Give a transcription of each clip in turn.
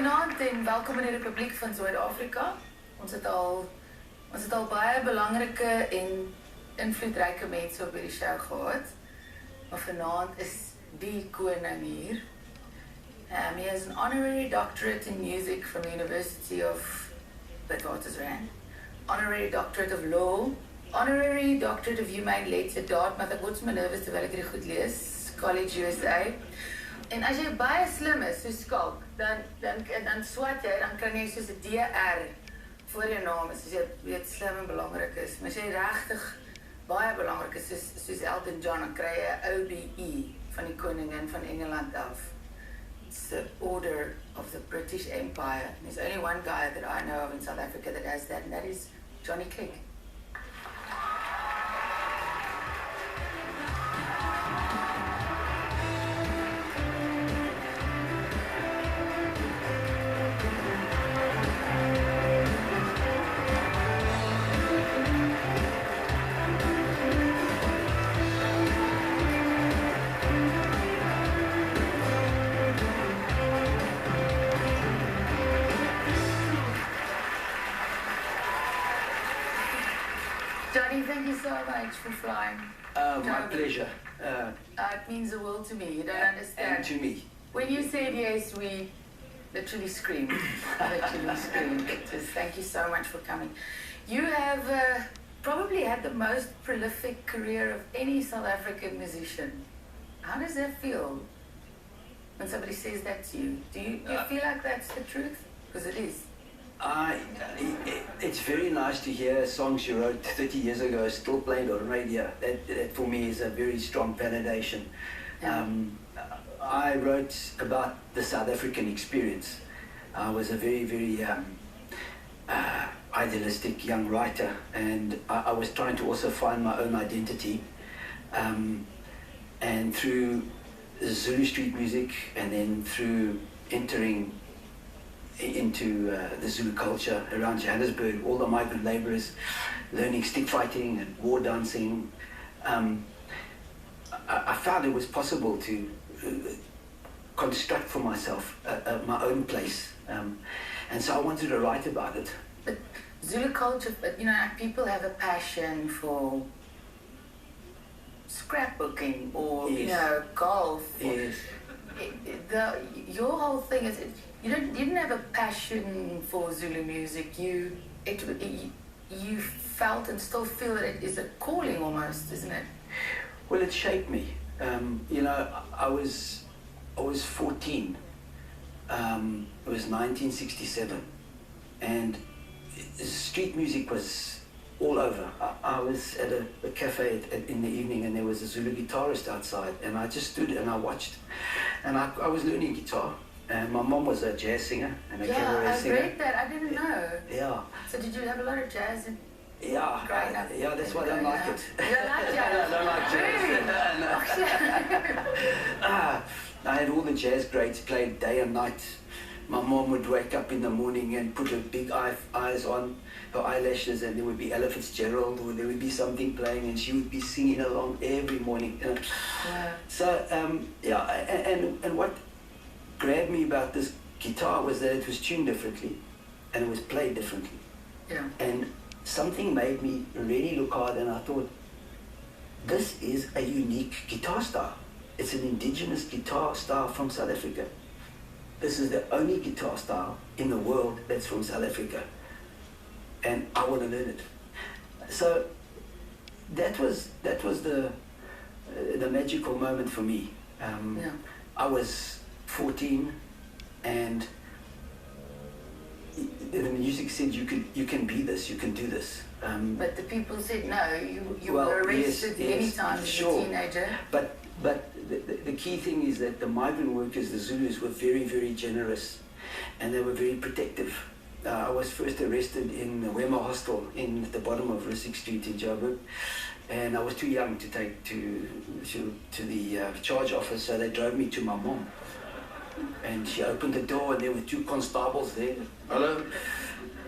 Goeienaand en welkom in die Republiek van Zuid-Afrika. Ons het al baie belangrike en invloedryke mense op hierdie show gehad. Maar vanaand is die koning hier. He has an honorary doctorate in music from the University of Witwatersrand, honorary doctorate of law, honorary doctorate of humane letters, Dartmouth. Ek word so nervous terwyl ek hierdie goed lees, College USA. En as jy baie slim is, so skalk, dan swat jy, dan kan jy soos 'n DR voor jou naam, as jy weet slim en belangrik is. Maar as jy regtig baie belangrik is, soos Elton John, dan kry jy 'n OBE van die koningin van Engeland af. It's the Order of the British Empire. And there's only one guy that I know of in South Africa that has that, and that is Johnny Clegg. Johnny, thank you so much for flying. My pleasure. It means the world to me. You don't understand. And to me. When you said yes, we literally screamed. Literally screamed. Just thank you so much for coming. You have probably had the most prolific career of any South African musician. How does that feel when somebody says that to you? Do you feel like that's the truth? Because it is. It's very nice to hear songs you wrote 30 years ago still played on radio. That for me is a very strong validation. Yeah. I wrote about the South African experience. I was a very, very idealistic young writer, and I was trying to also find my own identity. And through Zulu street music, and then through entering into the Zulu culture around Johannesburg, all the migrant labourers learning stick fighting and war dancing. I found it was possible to construct for myself my own place, and so I wanted to write about it. But Zulu culture, people have a passion for scrapbooking or Yes. golf. Yes. Your whole thing is you didn't have a passion for Zulu music. You felt and still feel that it is a calling almost, isn't it? Well, it shaped me. I was 14. It was 1967, and street music was all over. I was at a cafe in the evening, and there was a Zulu guitarist outside, and I just stood and I watched, and I was learning guitar. And my mom was a jazz singer and a cabaret singer. Yeah, I read that. I didn't know. Yeah. So did you have a lot of jazz in growing up? Yeah, that's why I don't like it. You don't like jazz? I don't like jazz. Really? I had all the jazz greats played day and night. My mom would wake up in the morning and put her big eyes on, her eyelashes, and there would be Ella Fitzgerald, or there would be something playing, and she would be singing along every morning. Yeah. So, and what grabbed me about this guitar was that it was tuned differently and it was played differently. Yeah. And something made me really look hard, and I thought, this is a unique guitar style. It's an indigenous guitar style from South Africa. This is the only guitar style in the world that's from South Africa. And I want to learn it. So that was the magical moment for me. I was 14, and the music said you can be this, you can do this. But the people said no. You were arrested many times as a teenager. But the key thing is that the migrant workers, the Zulus, were very, very generous, and they were very protective. I was first arrested in the Wema Hostel in the bottom of Russick Street in Joburg, and I was too young to take to the charge office, so they drove me to my mom. And she opened the door, and there were two constables there. Hello.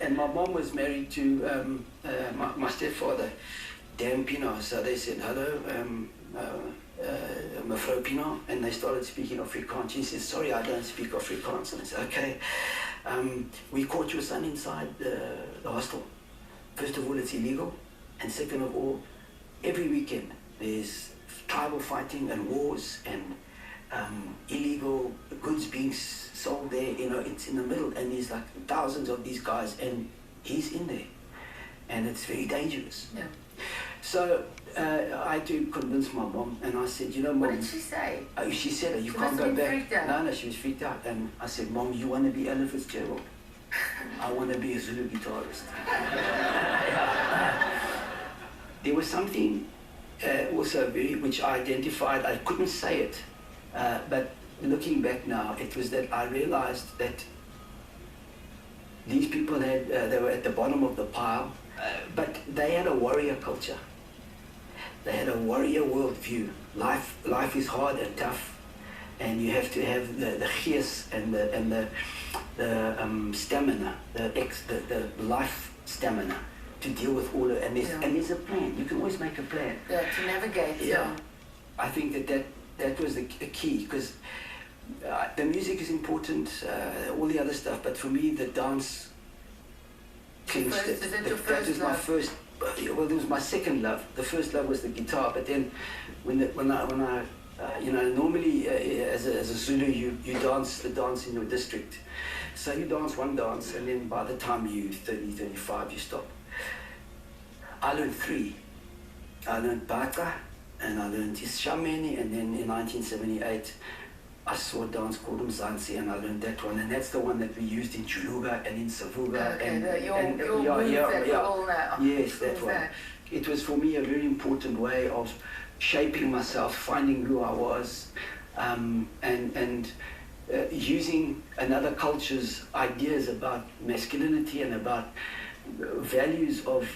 And my mom was married to my stepfather, Dan Pino. So they said, hello, Mevrouw Pino, and they started speaking Afrikaans. She says, sorry, I don't speak Afrikaans. And I said, okay, we caught your son inside the hostel. First of all, it's illegal. And second of all, every weekend there's tribal fighting and wars and illegal goods being sold there. You know, it's in the middle, and there's like thousands of these guys, and he's in there. And it's very dangerous. Yeah. So I had to convince my mom, and I said, you know, Mom... What did she say? She said, you She can't must have go been back. freaked out. No, she was freaked out. And I said, Mom, you want to be Ella Fitzgerald? I want to be a Zulu guitarist. There was something also which I identified. I couldn't say it, but looking back now, it was that I realized that these people they were at the bottom of the pile, but they had a warrior culture. They had a warrior worldview. Life is hard and tough, and you have to have the gees and the stamina, the life stamina to deal with all of it. And there's a plan. You can always make a plan. Yeah, to navigate. Yeah. I think that was the key, because the music is important, all the other stuff, but for me the dance clinched it. That was my first. Well, it was my second love. The first love was the guitar, but then when I normally as a Zulu you dance the dance in your district, so you dance one dance, and then by the time you're 30, 35, you stop. I learned 3. I learned Bata, and I learned Ishameni, and then in 1978 I saw a dance called Mzansi, and I learned that one, and that's the one that we used in Juluga and in Savuga. Okay, your move that we all know. Yes, that one. It was for me a very important way of shaping myself, finding who I was, and using another culture's ideas about masculinity and about values of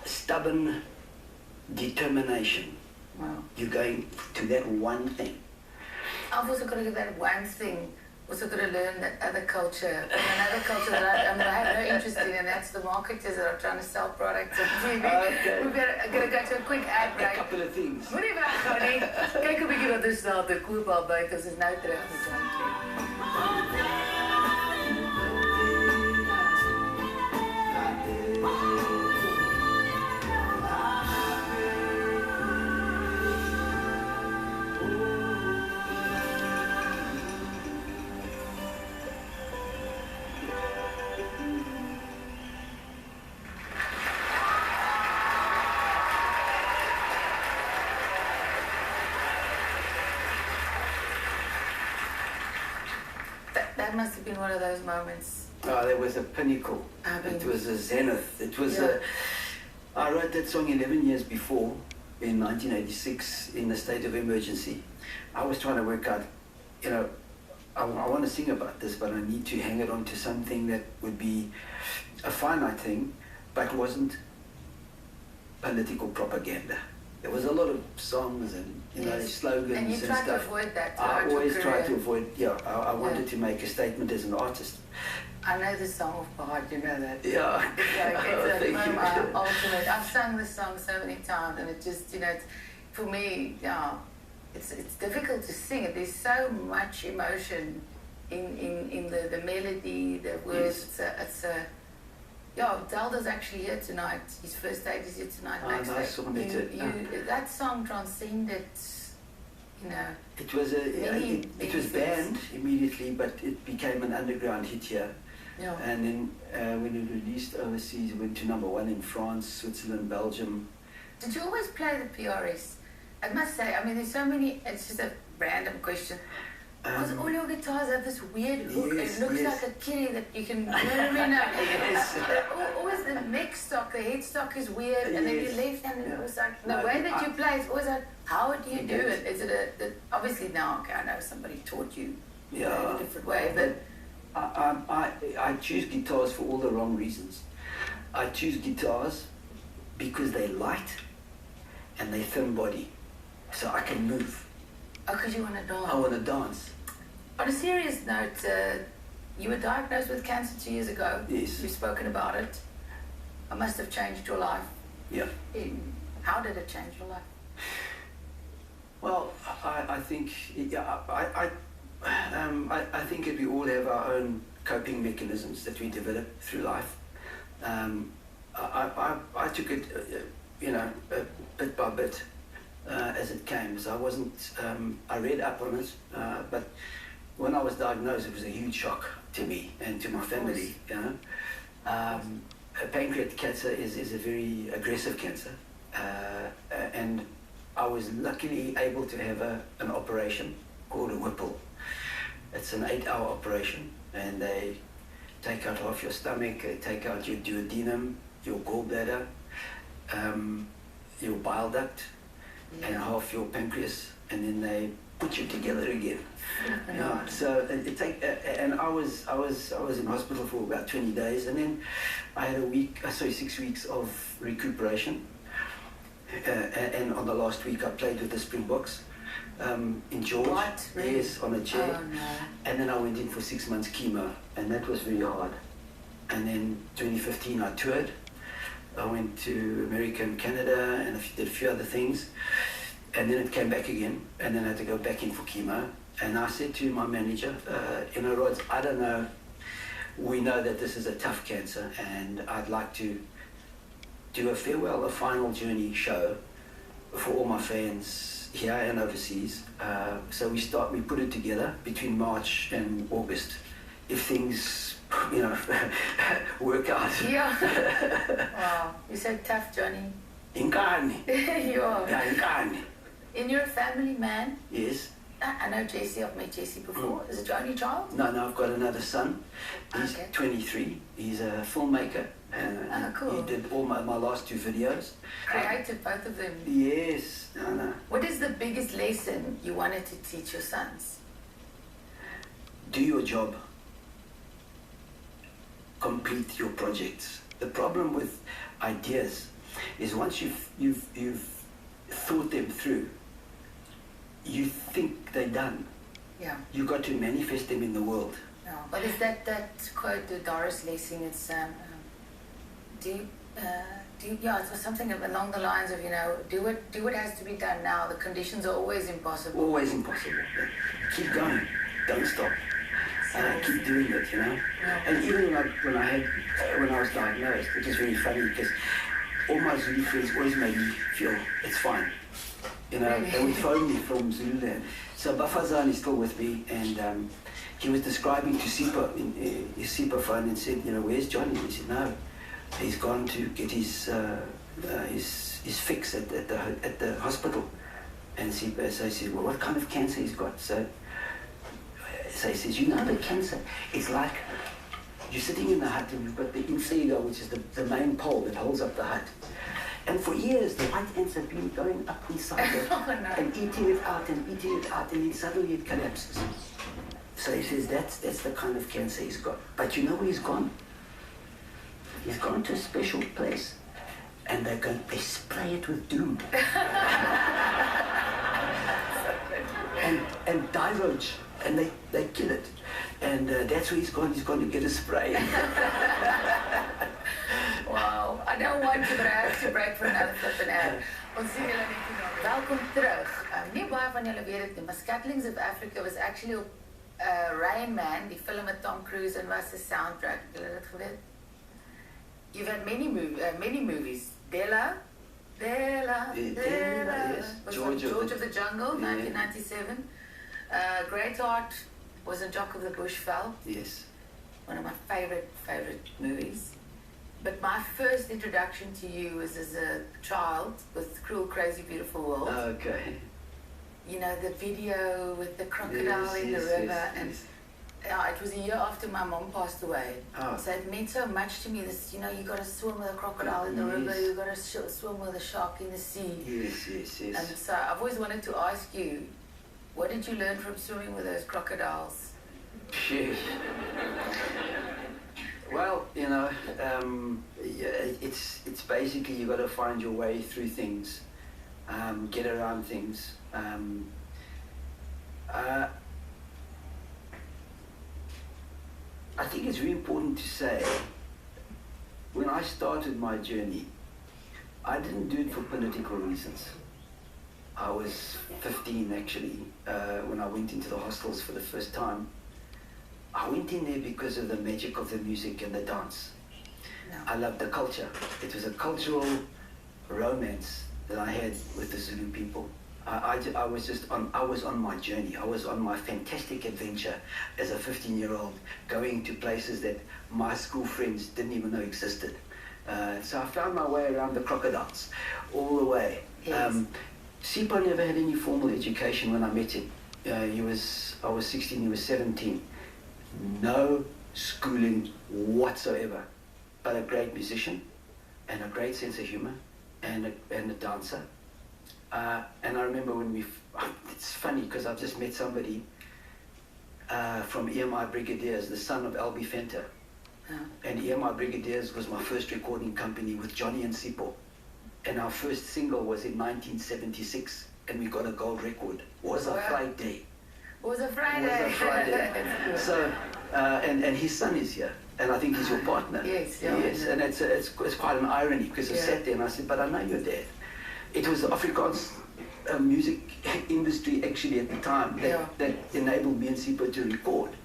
stubborn determination. Wow. You're going to that one thing. I've also got to do that one thing. Also got to learn that other culture, from another culture that I have no interest in, and that's the marketers that are trying to sell products on TV. Okay. We're going to go to a quick ad break. A couple of things. Moenie weggaan nie. Kyk 'n bietjie wat is daar te koop al buite. Ons is nou terug met Zoid. That must have been one of those moments. Oh, that was a pinnacle. It was a zenith. It was I wrote that song 11 years before, in 1986, in the state of emergency. I was trying to work out, I want to sing about this, but I need to hang it on to something that would be a finite thing, but wasn't political propaganda. There was a lot of songs and slogans and and you tried stuff. to avoid that. I always tried to avoid. I wanted to make a statement as an artist. I know the song of God, you know that. Yeah. It's my ultimate. I've sung this song so many times, and it just, for me, it's difficult to sing it. There's so much emotion in the melody, the words. Yes. Delda's actually here tonight. His first date is here tonight. I saw it. That song transcended, It was it was banned immediately, but it became an underground hit here. Yeah. And then when it released overseas, it went to #1 in France, Switzerland, Belgium. Did you always play the PRS? I must say, there's so many. It's just a random question. Because all your guitars have this weird hook. Yes, it looks yes. like a kitty that you can, Yes. Always the neck stock, the headstock is weird, and then your left hand, and it was like, the No, way that you play is always like, how do you do Yes. it? Is it obviously now, I know somebody taught you in Yeah. a different way, but I choose guitars for all the wrong reasons. I choose guitars because they're light and they're thin body, so I can move. because you want to dance. I want to dance. On a serious note, you were diagnosed with cancer 2 years ago. Yes. You've spoken about it. It must have changed your life. Yeah. How did it change your life? Well, I think, I think that we all have our own coping mechanisms that we develop through life. I took it, bit by bit as it came. So I wasn't. I read up on it, but when I was diagnosed, it was a huge shock to me and to my family. Pancreatic cancer is a very aggressive cancer, and I was luckily able to have an operation called a Whipple. It's an 8-hour operation, and they take out half your stomach, they take out your duodenum, your gallbladder, your bile duct, and half your pancreas, and then they put you together again. So and I was in hospital for about 20 days, and then I had 6 weeks of recuperation. And on the last week, I played with the Springboks in George. What? Really? Yes, on a chair. Oh, no. And then I went in for 6 months chemo, and that was very hard. And then 2015, I toured. I went to America and Canada, and I did a few other things. And then it came back again, and then I had to go back in for chemo. And I said to my manager, Rods, I don't know, we know that this is a tough cancer, and I'd like to do a final journey show for all my fans here and overseas. So we put it together between March and August. If things, work out. Yeah. Wow. You said tough, Johnny. Inkani. You are. Yeah, Inkani. And you're a family man? Yes. I know Jesse. I've met Jesse before. Is it your only child? No, I've got another son. He's 23. He's a filmmaker. Cool. He did all my last 2 videos. Created both of them. Yes. No. What is the biggest lesson you wanted to teach your sons? Do your job. Complete your projects. The problem with ideas is once you've thought them through, you think they're done. Yeah. You got to manifest them in the world. Yeah. But is that quote to Doris Lessing? It's it was something along the lines of, do what has to be done now. The conditions are always impossible. Always impossible. Keep going. Don't stop. Keep doing it, Yeah. And even like when I was diagnosed, it was very funny because all my Zulu friends always made me feel it's fine. Really? They would phone me from Zululand. So Bafazan is still with me, and he was describing to Sipa in his Sipa phone and said, where's Johnny? He said, no, he's gone to get his fix at the hospital. And Sipa, so he said, well, what kind of cancer he's got? So he says, the cancer, it's like you're sitting in the hut and you've got the insego, which is the main pole that holds up the hut. And for years, the white ants have been going up inside it and eating it out, and then suddenly it collapses. So he says, that's the kind of cancer he's got. But you know where he's gone? He's gone to a special place, and they spray it with doom. and diroach, and they kill it. And that's where he's gone. He's going to get a spray. Wow, I don't want to, but I have to break for another flippin' ad. Ons sien julle net hierna. Welkom terug. Nie baie van julle weet dit nie, maar Scattlings of Africa was actually op Rain Man, die film met Tom Cruise, and was the soundtrack. Julle dit geweet? You've had many movies. Della. Yes. Was George of the Jungle, 1997. Greatheart was a Jock of the Bush fell. Yes. One of my favorite movies. But my first introduction to you was as a child with Cruel, Crazy, Beautiful World. Okay. The video with the crocodile in the river. And it was a year after my mom passed away. Oh. So it meant so much to me. This, you got to swim with a crocodile in the river. You got to swim with a shark in the sea. Yes. And so I've always wanted to ask you, what did you learn from swimming with those crocodiles? Well, it's basically you got to find your way through things, get around things. I think it's really important to say, when I started my journey, I didn't do it for political reasons. I was 15 actually, when I went into the hostels for the first time. I went in there because of the magic of the music and the dance. No. I loved the culture. It was a cultural romance that I had with the Zulu people. I was on my journey. I was on my fantastic adventure as a 15-year-old, going to places that my school friends didn't even know existed. So I found my way around the crocodiles, all the way. Yes. Sipho never had any formal education when I met him. I was 16, he was 17. No schooling whatsoever, but a great musician and a great sense of humor and a dancer. And I remember when it's funny because I've just met somebody from EMI Brigadiers, the son of Albie Fenter. And EMI Brigadiers was my first recording company with Johnny and Sipho. And our first single was in 1976, and we got a gold record. Was a Friday. Was a Friday. So, and his son is here, and I think he's your partner. Yes, yeah. Yes, and it's quite an irony because I sat there and I said, but I know your dad. It was the Afrikaans music industry actually at the time that enabled me and Sipho to record.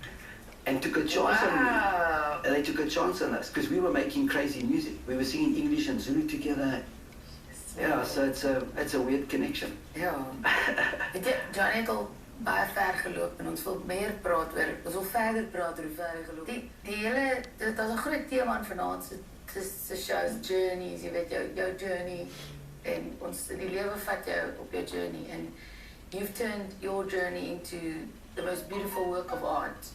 And took a chance on me. And they took a chance on us because we were making crazy music. We were singing English and Zulu together. Yeah, so it's a weird connection. Ja. Weet jy, Johnny het al baie ver geloop en ons wil meer praat oor, ons wil verder praat oor hoe ver hy geloop. Die hele, daar's 'n groot tema in vanaand se show's journeys, jy weet jou journey en ons die lewe vat jou op jou journey and you've turned your journey into the most beautiful work of art.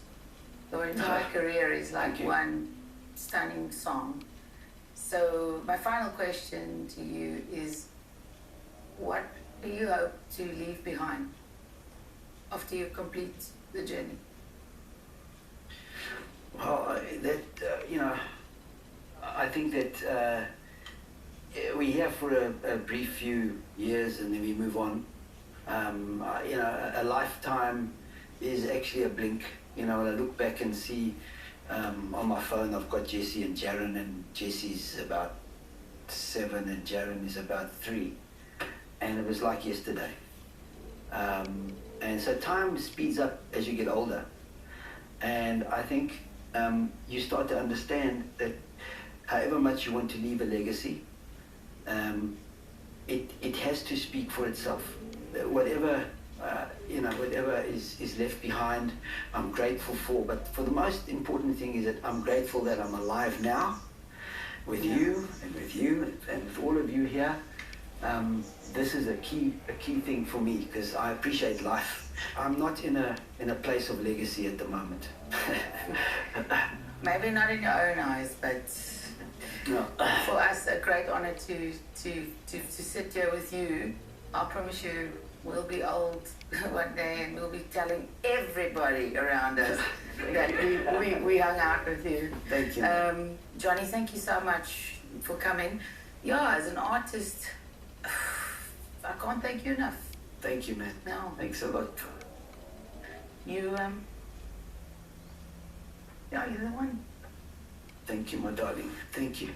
Your entire career is like one stunning song. So my final question to you is, what do you hope to leave behind after you complete the journey? Well, I think that we're here for a brief few years and then we move on. A lifetime is actually a blink. When I look back and see on my phone, I've got Jesse and Jaron, and Jesse's about 7 and Jaron is about 3. And it was like yesterday. And so time speeds up as you get older. And I think you start to understand that however much you want to leave a legacy, it has to speak for itself. Whatever is left behind, I'm grateful for. But for the most important thing is that I'm grateful that I'm alive now with you and with all of you here. This is a key thing for me because I appreciate life. I'm not in a place of legacy at the moment. Maybe not in your own eyes, but no. For us, a great honor to sit here with you. I promise you, we'll be old one day and we'll be telling everybody around us that we hung out with you. Thank you. Johnny, thank you so much for coming. Yeah, as an artist, I can't thank you enough. Thank you, man. No. Thanks a lot. You, yeah, you're the one. Thank you, my darling. Thank you.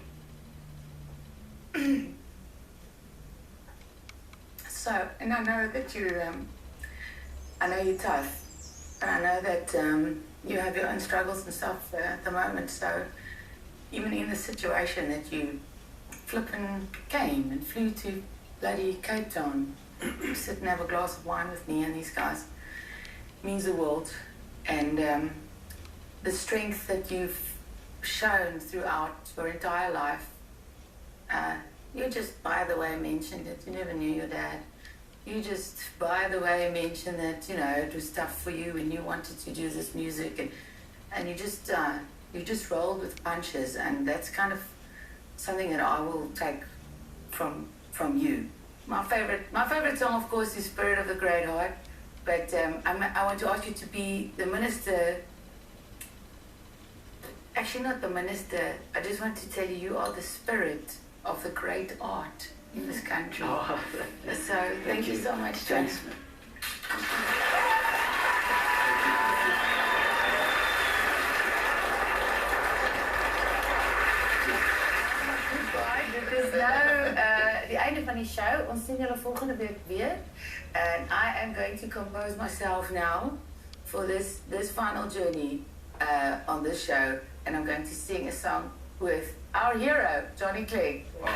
So, and I know that I know you're tough, and I know that you have your own struggles and stuff at the moment. So, even in the situation that you flippin' came and flew to bloody Cape Town, sit and have a glass of wine with me and these guys, means the world. And the strength that you've shown throughout your entire life. You just, by the way, mentioned that you never knew your dad. You just, by the way, mentioned that, it was tough for you and you wanted to do this music and you just rolled with punches, and that's kind of something that I will take from you. My favorite song, of course, is Spirit of the Great Heart, but I want to ask you to be the minister. Actually, not the minister. I just want to tell you, you are the spirit of the great art in this country. Oh, so thank you so much, John. Thanks, man. Goodbye. Dit is nou die einde van die die show. Ons sien julle volgende week weer. And I am going to compose myself now for this final journey on this show. And I'm going to sing a song with our hero, Johnny Clegg. Wow.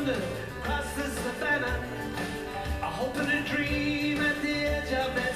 Across the savannah, a hope and a dream at the edge of the